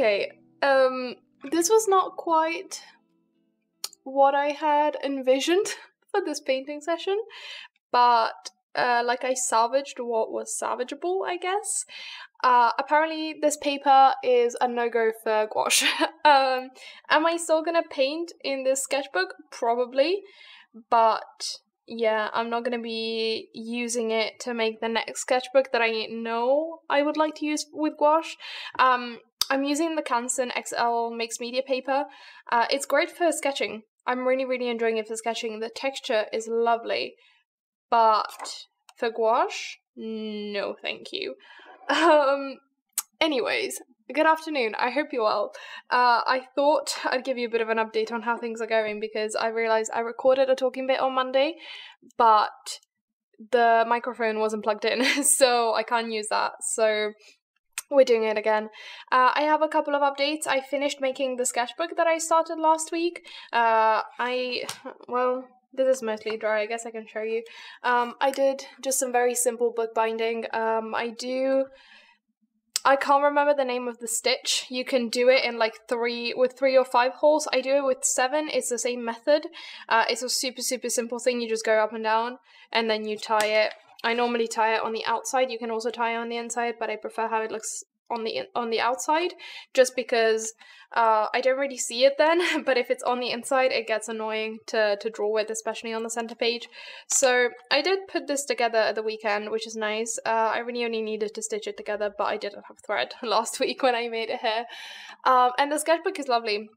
Okay, this was not quite what I had envisioned for this painting session, but like I salvaged what was salvageable, I guess. Apparently this paper is a no-go for gouache. Am I still gonna paint in this sketchbook? Probably, but yeah, I'm not gonna be using it to make the next sketchbook that I know I would like to use with gouache. I'm using the Canson XL mixed media paper. It's great for sketching. I'm really enjoying it for sketching. The texture is lovely, but for gouache, no thank you. Anyways, good afternoon. I hope you're well. I thought I'd give you a bit of an update on how things are going because I realized I recorded a talking bit on Monday, but the microphone wasn't plugged in, so I can't use that. So we're doing it again. I have a couple of updates. I finished making the sketchbook that I started last week. Well, this is mostly dry, I guess I can show you. I did just some very simple bookbinding. I can't remember the name of the stitch. You can do it in like 3 or 5 holes. I do it with 7. It's the same method. It's a super simple thing. You just go up and down and then you tie it. I normally tie it on the outside. You can also tie it on the inside, but I prefer how it looks on the outside, just because I don't really see it then, but if it's on the inside, it gets annoying to draw with, especially on the center page. So I did put this together at the weekend, which is nice. I really only needed to stitch it together, but I didn't have thread last week when I made it here. And the sketchbook is lovely.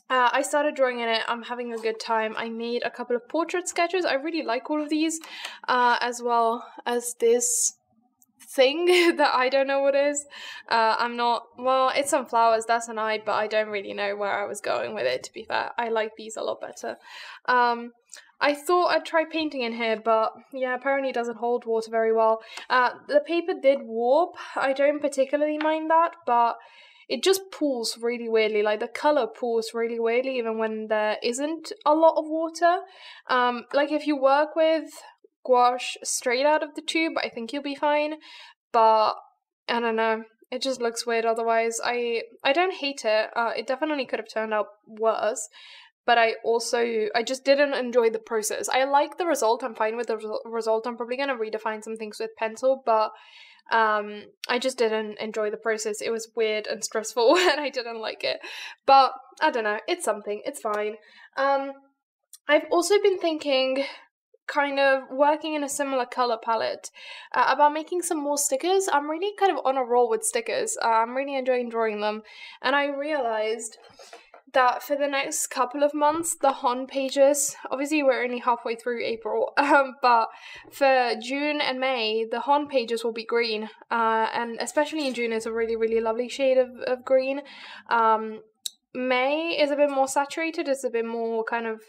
I started drawing in it. I'm having a good time. I made a couple of portrait sketches. I really like all of these, as well as this thing that I don't know what is. It's some flowers, that's an eye, but I don't really know where I was going with it, to be fair. I like these a lot better. I thought I'd try painting in here, but yeah, apparently it doesn't hold water very well. The paper did warp. I don't particularly mind that, but it just pools really weirdly. Like, the color pools really weirdly even when there isn't a lot of water. Like, if you work with gouache straight out of the tube, I think you'll be fine, but I don't know, it just looks weird otherwise. I don't hate it. It definitely could have turned out worse, but I just didn't enjoy the process. I like the result. I'm fine with the result. I'm probably gonna redefine some things with pencil, but I just didn't enjoy the process. It was weird and stressful and I didn't like it, but I don't know, it's something, it's fine. I've also been thinking, kind of working in a similar color palette, about making some more stickers. I'm really kind of on a roll with stickers. I'm really enjoying drawing them, and I realized that for the next couple of months, the HON pages, obviously we're only halfway through April, but for June and May, the HON pages will be green, and especially in June, it's a really lovely shade of green. May is a bit more saturated. It's a bit more kind of,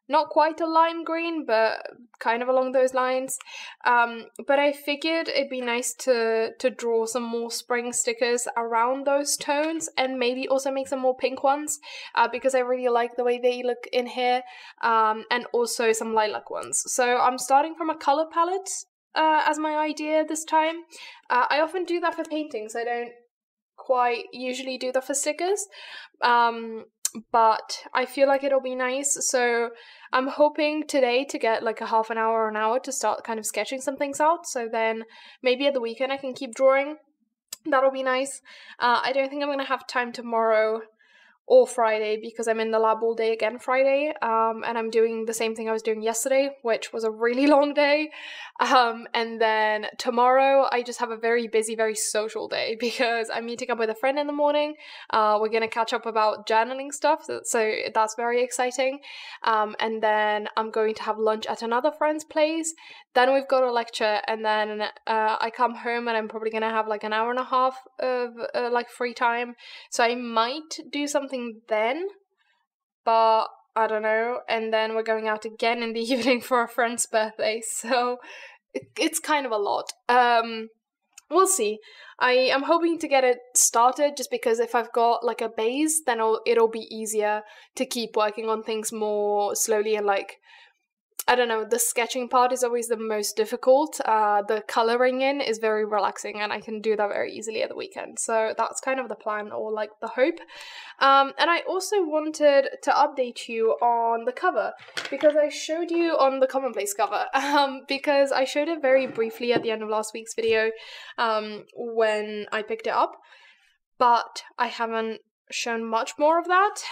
not quite a lime green, but kind of along those lines. But I figured it'd be nice to draw some more spring stickers around those tones, and maybe also make some more pink ones, because I really like the way they look in here, and also some lilac ones. So I'm starting from a color palette as my idea this time. I often do that for paintings. I don't quite usually do that for stickers. But I feel like it'll be nice, so I'm hoping today to get like a half an hour or an hour to start kind of sketching some things out, so then maybe at the weekend I can keep drawing. That'll be nice. I don't think I'm gonna have time tomorrow or Friday because I'm in the lab all day again Friday, and I'm doing the same thing I was doing yesterday, which was a really long day, and then tomorrow I just have a very busy, very social day because I'm meeting up with a friend in the morning. We're gonna catch up about journaling stuff, so that's very exciting, and then I'm going to have lunch at another friend's place. Then we've got a lecture, and then I come home and I'm probably gonna have like an hour and a half of like free time, so I might do something then, but I don't know. And then we're going out again in the evening for a friend's birthday, so it's kind of a lot. We'll see. I am hoping to get it started, just because if I've got like a base, then it'll be easier to keep working on things more slowly and like I don't know, the sketching part is always the most difficult. The coloring in is very relaxing, and I can do that very easily at the weekend. So that's kind of the plan, or like the hope. And I also wanted to update you on the cover, because I showed you on the commonplace cover, because I showed it very briefly at the end of last week's video when I picked it up, but I haven't shown much more of that.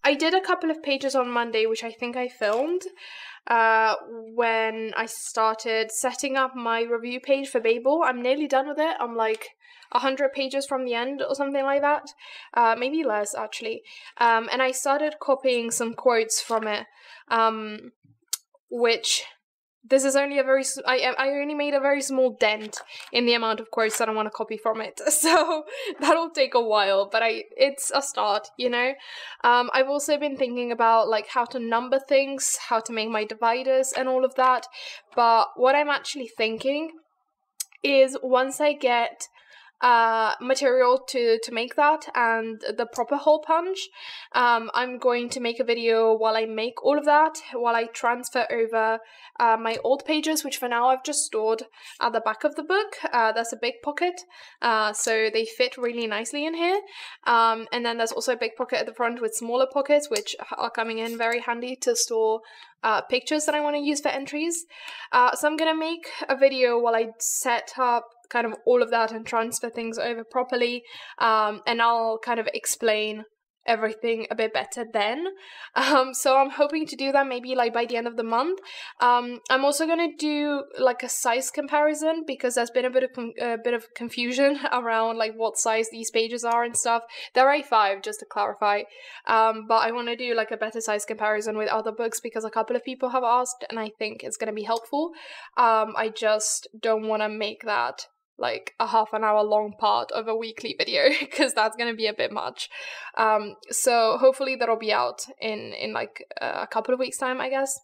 I did a couple of pages on Monday, which I think I filmed when I started setting up my review page for Babel. I'm nearly done with it. I'm like 100 pages from the end or something like that. Maybe less, actually. And I started copying some quotes from it, which... This is only a very... I only made a very small dent in the amount of quotes that I want to copy from it. So that'll take a while, but it's a start, you know? I've also been thinking about like how to number things, how to make my dividers and all of that. But what I'm actually thinking is once I get material to make that and the proper hole punch, I'm going to make a video while I make all of that, while I transfer over my old pages, which for now I've just stored at the back of the book. There's a big pocket, so they fit really nicely in here, and then there's also a big pocket at the front with smaller pockets, which are coming in very handy to store pictures that I want to use for entries. So I'm gonna make a video while I set up kind of all of that and transfer things over properly, and I'll kind of explain everything a bit better then. So I'm hoping to do that maybe like by the end of the month. I'm also gonna do like a size comparison, because there's been a bit of confusion around like what size these pages are and stuff. They're A5, just to clarify, but I want to do like a better size comparison with other books, because a couple of people have asked and I think it's gonna be helpful. I just don't want to make that like a half an hour long part of a weekly video, because that's gonna be a bit much. So hopefully that'll be out in like a couple of weeks time, I guess.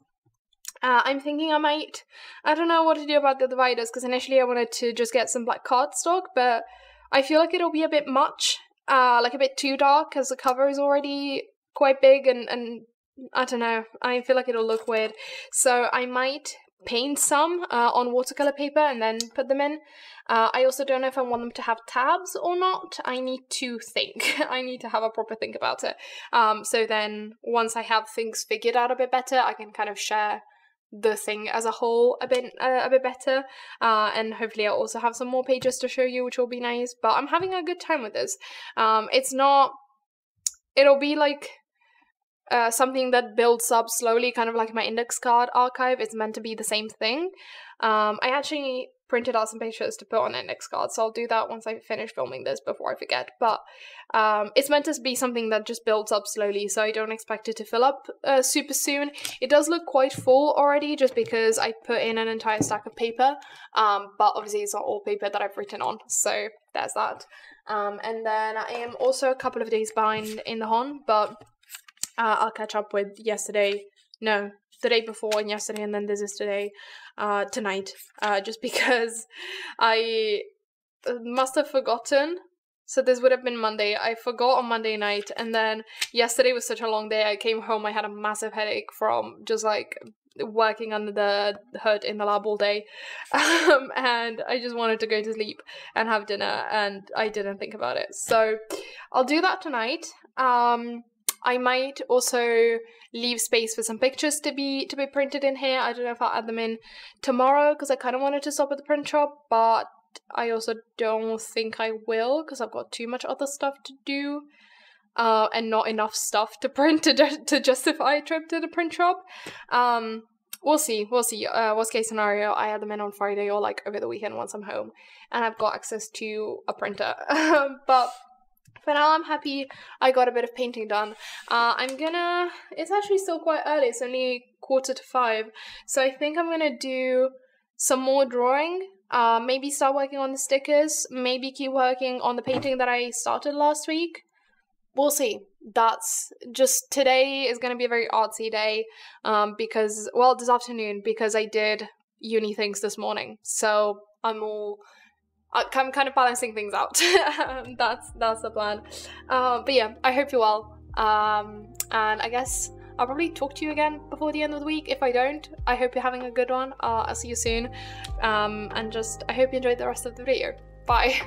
I'm thinking I don't know what to do about the dividers, because initially I wanted to just get some black cardstock, but I feel like it'll be a bit much, like a bit too dark, because the cover is already quite big, and I don't know, I feel like it'll look weird. So I might paint some on watercolor paper and then put them in. I also don't know if I want them to have tabs or not. I need to think. I need to have a proper think about it. So then once I have things figured out a bit better, I can kind of share the thing as a whole a bit better, and hopefully I'll also have some more pages to show you, which will be nice. But I'm having a good time with this. It'll be like something that builds up slowly, kind of like my index card archive. It's meant to be the same thing. I actually printed out some pictures to put on index cards, so I'll do that once I finish filming this before I forget. But it's meant to be something that just builds up slowly, so I don't expect it to fill up super soon. It does look quite full already, just because I put in an entire stack of paper, but obviously it's not all paper that I've written on, so there's that. And then I am also a couple of days behind in the Hon, but I'll catch up with the day before and yesterday, and then this is today, tonight, just because I must have forgotten. So this would have been Monday. I forgot on Monday night, and then yesterday was such a long day. I came home, I had a massive headache from just like working under the hood in the lab all day, and I just wanted to go to sleep and have dinner, and I didn't think about it. So I'll do that tonight. I might also leave space for some pictures to be printed in here. I don't know if I'll add them in tomorrow, because I kind of wanted to stop at the print shop, but I also don't think I will, because I've got too much other stuff to do, and not enough stuff to print to justify a trip to the print shop. We'll see. Worst case scenario, I add them in on Friday or like over the weekend once I'm home and I've got access to a printer. But for now, I'm happy I got a bit of painting done. It's actually still quite early, it's only 4:45, so I think I'm gonna do some more drawing, maybe start working on the stickers, maybe keep working on the painting that I started last week. We'll see. That's just, today is gonna be a very artsy day, this afternoon, because I did uni things this morning, so I'm kind of balancing things out. That's the plan. But yeah, I hope you're well. And I guess I'll probably talk to you again before the end of the week. If I don't, I hope you're having a good one. I'll see you soon. And just, I hope you enjoyed the rest of the video. Bye.